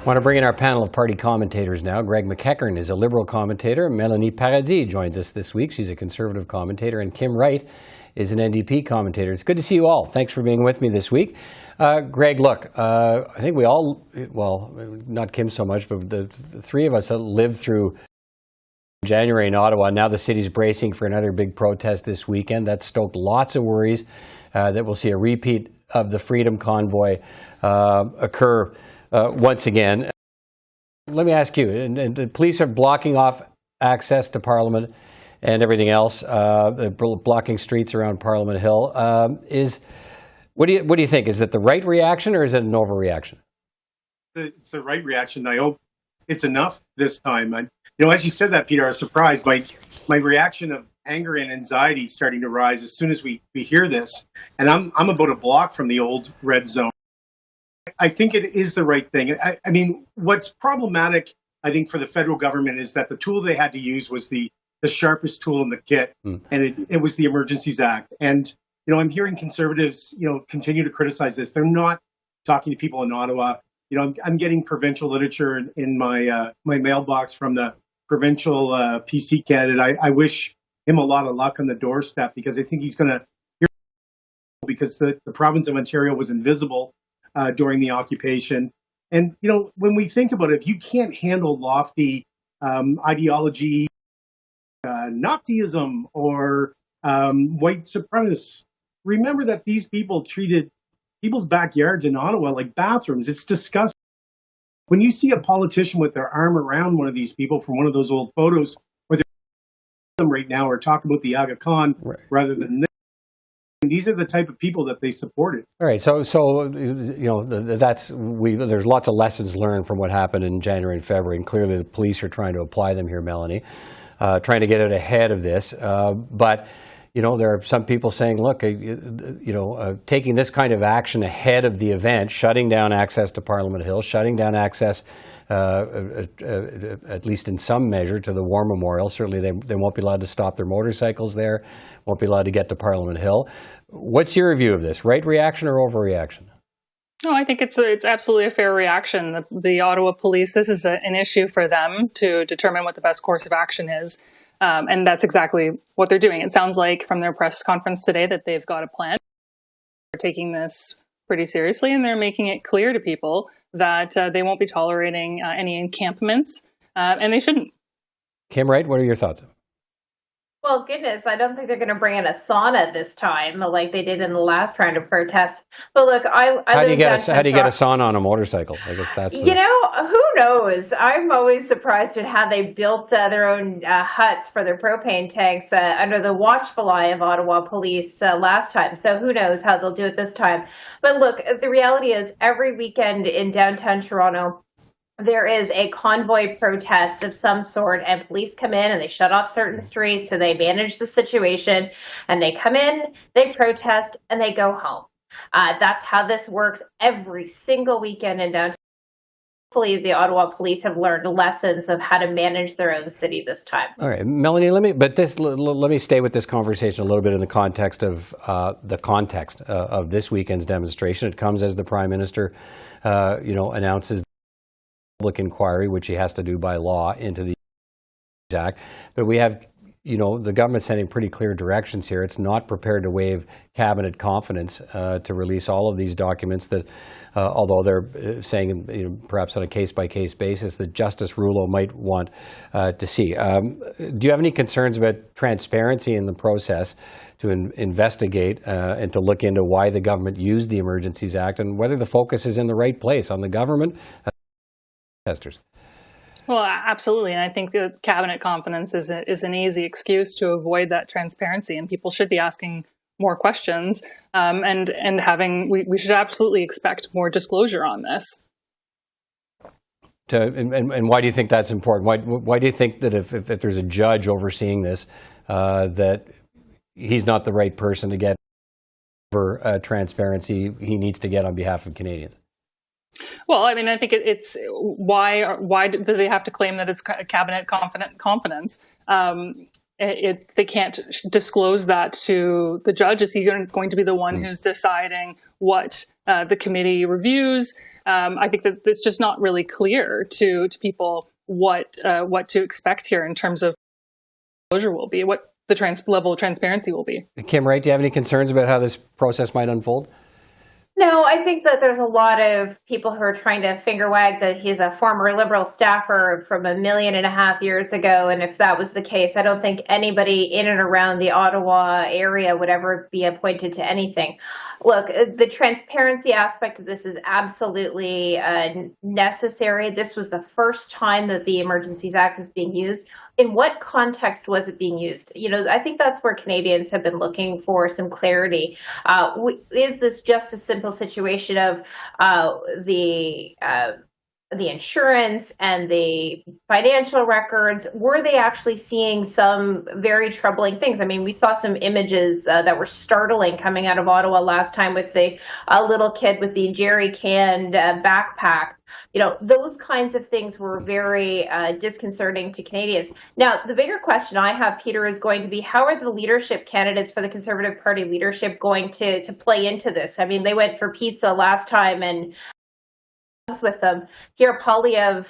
I want to bring in our panel of party commentators now. Greg MacEachern is a Liberal commentator. Melanie Paradis joins us this week. She's a Conservative commentator. And Kim Wright is an NDP commentator. It's good to see you all. Thanks for being with me this week. Greg, look, I think we all, well, not Kim so much, but the three of us that lived through January in Ottawa. Now the city's bracing for another big protest this weekend. That stoked lots of worries that we'll see a repeat of the Freedom Convoy occur once again. Let me ask you, and the police are blocking off access to Parliament and everything else, blocking streets around Parliament Hill. What do you think? Is it the right reaction or is it an overreaction? It's the right reaction. I hope it's enough this time. As you said that, Peter, I was surprised. My reaction of anger and anxiety starting to rise as soon as we hear this. And I'm about a block from the old red zone. I think it is the right thing. I mean, what's problematic, I think, for the federal government is that the tool they had to use was the sharpest tool in the kit, and it was the Emergencies Act. And, I'm hearing Conservatives, continue to criticize this. They're not talking to people in Ottawa. I'm getting provincial literature in my mailbox from the provincial PC candidate. I wish him a lot of luck on the doorstep because I think he's going to hear because the province of Ontario was invisible during the occupation. And, when we think about it, if you can't handle lofty ideology, Nazism or white supremacists, remember that these people treated people's backyards in Ottawa like bathrooms. It's disgusting. When you see a politician with their arm around one of these people from one of those old photos, where they're right now or talk about the Aga Khan rather than this, these are the type of people that they supported. All right, so there's lots of lessons learned from what happened in January and February, and clearly the police are trying to apply them here, Melanie, trying to get it ahead of this. But there are some people saying, look, taking this kind of action ahead of the event, shutting down access to Parliament Hill, shutting down access, at least in some measure, to the War Memorial. Certainly they won't be allowed to stop their motorcycles there, won't be allowed to get to Parliament Hill. What's your view of this? Right reaction or overreaction? No, I think it's absolutely a fair reaction. The Ottawa police, this is an issue for them to determine what the best course of action is. And that's exactly what they're doing. It sounds like from their press conference today that they've got a plan. They're taking this pretty seriously, and they're making it clear to people that they won't be tolerating any encampments, and they shouldn't. Kim Wright, what are your thoughts? Well, goodness, I don't think they're going to bring in a sauna this time like they did in the last round of protests. But look, how do you get a sauna on a motorcycle? I guess that's who knows? I'm always surprised at how they built their own huts for their propane tanks under the watchful eye of Ottawa police last time. So who knows how they'll do it this time? But look, the reality is every weekend in downtown Toronto, there is a convoy protest of some sort, and police come in and they shut off certain streets and they manage the situation, and they come in, they protest, and they go home. That's how this works every single weekend in downtown. Hopefully the Ottawa police have learned lessons of how to manage their own city this time. All right, Melanie, let me stay with this conversation a little bit in the context of this weekend's demonstration. It comes as the Prime Minister, announces public inquiry, which he has to do by law, into the Act. But we have, the government sending pretty clear directions here. It's not prepared to waive cabinet confidence to release all of these documents that, although they're saying, perhaps on a case-by-case basis, that Justice Rouleau might want to see. Do you have any concerns about transparency in the process to investigate and to look into why the government used the Emergencies Act and whether the focus is in the right place on the government? Testers. Well, absolutely. And I think the cabinet confidence is an easy excuse to avoid that transparency. And people should be asking more questions. We should absolutely expect more disclosure on this. And why do you think that's important? Why do you think that if there's a judge overseeing this, that he's not the right person to get for transparency he needs to get on behalf of Canadians? Well, I mean, I think it's why do they have to claim that it's cabinet confidence? They can't disclose that to the judge. Is he going to be the one who's deciding what the committee reviews? I think that it's just not really clear to people what to expect here in terms of disclosure will be, what the level of transparency will be. Kim Wright, do you have any concerns about how this process might unfold? No, I think that there's a lot of people who are trying to finger wag that he's a former Liberal staffer from 1.5 million years ago. And if that was the case, I don't think anybody in and around the Ottawa area would ever be appointed to anything. Look, the transparency aspect of this is absolutely necessary. This was the first time that the Emergencies Act was being used. In what context was it being used? I think that's where Canadians have been looking for some clarity. Is this just a simple situation of the insurance and the financial records? Were they actually seeing some very troubling things? I mean, we saw some images that were startling coming out of Ottawa last time with the little kid with the jerry-canned backpack. Those kinds of things were very disconcerting to Canadians. Now, the bigger question I have, Peter, is going to be how are the leadership candidates for the Conservative Party leadership going to play into this? I mean, they went for pizza last time and with them. Here, Polyev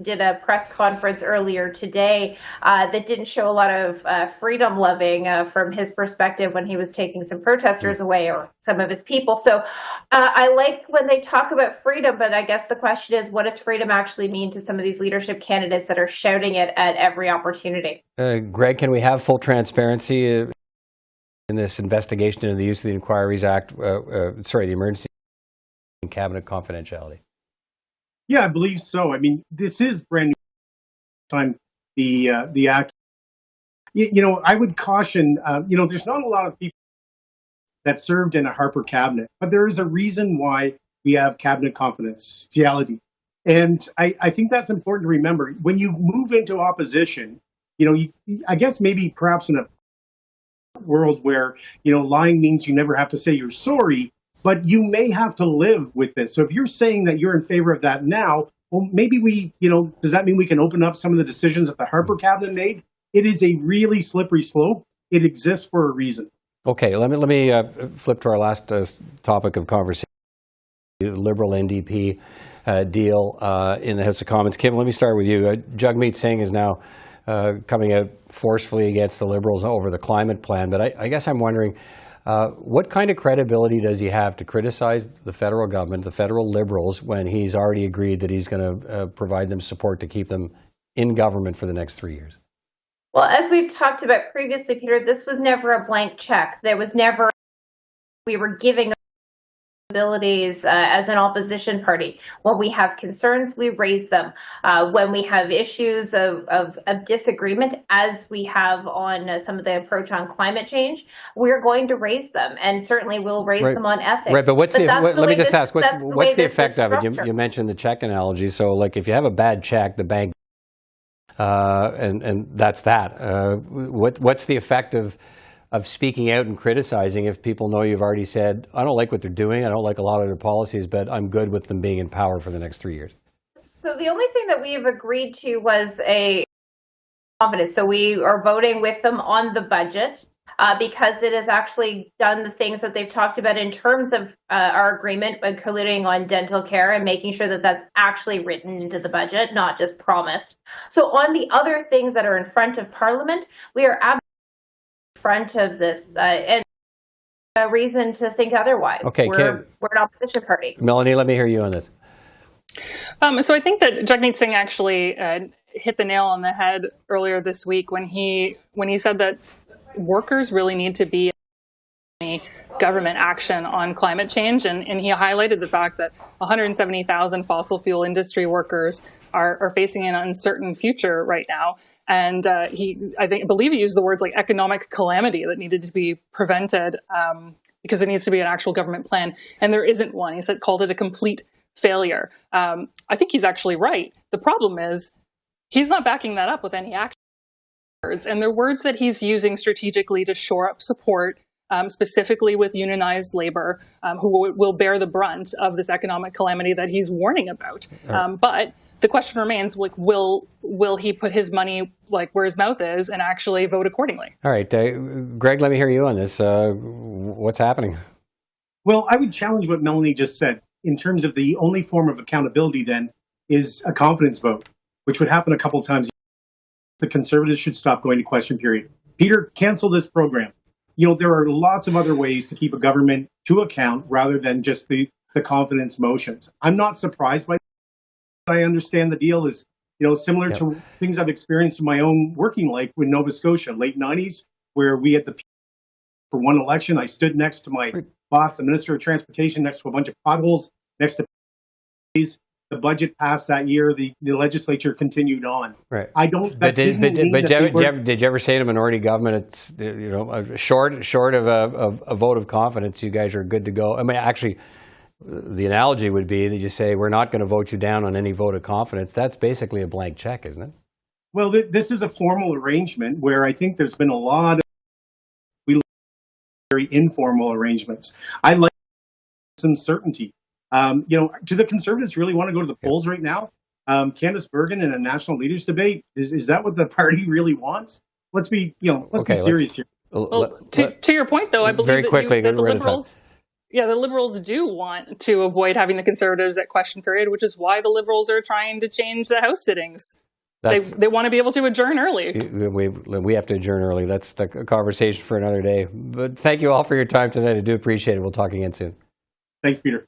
did a press conference earlier today that didn't show a lot of freedom loving from his perspective when he was taking some protesters away or some of his people. So I like when they talk about freedom, but I guess the question is, what does freedom actually mean to some of these leadership candidates that are shouting it at every opportunity? Greg, can we have full transparency in this investigation into the use of the Inquiries Act, the Emergency and Cabinet confidentiality? Yeah, I believe so. I mean, this is brand new time, the act. I would caution, there's not a lot of people that served in a Harper cabinet, but there is a reason why we have cabinet confidentiality. And I think that's important to remember. When you move into opposition, I guess maybe perhaps in a world where, lying means you never have to say you're sorry, but you may have to live with this. So if you're saying that you're in favor of that now, well, maybe does that mean we can open up some of the decisions that the Harper cabinet made? It is a really slippery slope. It exists for a reason. Okay, let me flip to our last topic of conversation, the Liberal NDP deal in the House of Commons. Kim, let me start with you. Jagmeet Singh is now coming out forcefully against the Liberals over the climate plan, but I guess I'm wondering, what kind of credibility does he have to criticize the federal government, the federal Liberals, when he's already agreed that he's going to provide them support to keep them in government for the next 3 years? Well, as we've talked about previously, Peter, this was never a blank check. There was never, we were giving abilities as an opposition party. When we have concerns, we raise them. When we have issues of disagreement, as we have on some of the approach on climate change, we're going to raise them, and certainly we'll raise them on ethics. Right, but let me just ask, what's the effect of it? You mentioned the check analogy. So, like, if you have a bad check, the bank, and that's that. What's the effect of speaking out and criticizing if people know you've already said, I don't like what they're doing, I don't like a lot of their policies, but I'm good with them being in power for the next 3 years? So the only thing that we have agreed to was a confidence. So we are voting with them on the budget because it has actually done the things that they've talked about in terms of our agreement, including on dental care and making sure that that's actually written into the budget, not just promised. So on the other things that are in front of Parliament, we are absolutely front of this and a reason to think otherwise. Okay, we're an opposition party. Melanie, let me hear you on this. So I think that Jagmeet Singh actually hit the nail on the head earlier this week when he said that workers really need to be government action on climate change, and he highlighted the fact that 170,000 fossil fuel industry workers are facing an uncertain future right now. And I believe he used the words like economic calamity that needed to be prevented because there needs to be an actual government plan. And there isn't one. He called it a complete failure. I think he's actually right. The problem is he's not backing that up with any action words. And they're words that he's using strategically to shore up support, specifically with unionized labor, who will bear the brunt of this economic calamity that he's warning about. But the question remains, like, will he put his money where his mouth is and actually vote accordingly? All right, Greg, let me hear you on this. What's happening? Well, I would challenge what Melanie just said. in terms of the only form of accountability then is a confidence vote, which would happen a couple of times. The Conservatives should stop going to question period. Peter, cancel this program. There are lots of other ways to keep a government to account rather than just the confidence motions. I'm not surprised by that. I understand the deal is, similar to things I've experienced in my own working life in Nova Scotia, late 90s, where we had for one election, I stood next to my boss, the Minister of Transportation, next to a bunch of potholes, next to the budget passed that year. The legislature continued on. Right. I don't. But did you ever say to minority government, it's short of a vote of confidence, you guys are good to go? I mean, actually, the analogy would be that you say we're not going to vote you down on any vote of confidence. That's basically a blank check, isn't it? Well, this is a formal arrangement where I think there's been a lot of very informal arrangements. I like some certainty. Do the Conservatives really want to go to the polls right now? Candice Bergen in a national leaders debate, is that what the party really wants? Let's be serious here. Well, to your point, though, I believe very quickly, that the Liberals, the Liberals do want to avoid having the Conservatives at question period, which is why the Liberals are trying to change the House sittings. They want to be able to adjourn early. We have to adjourn early. That's a conversation for another day. But thank you all for your time tonight. I do appreciate it. We'll talk again soon. Thanks, Peter.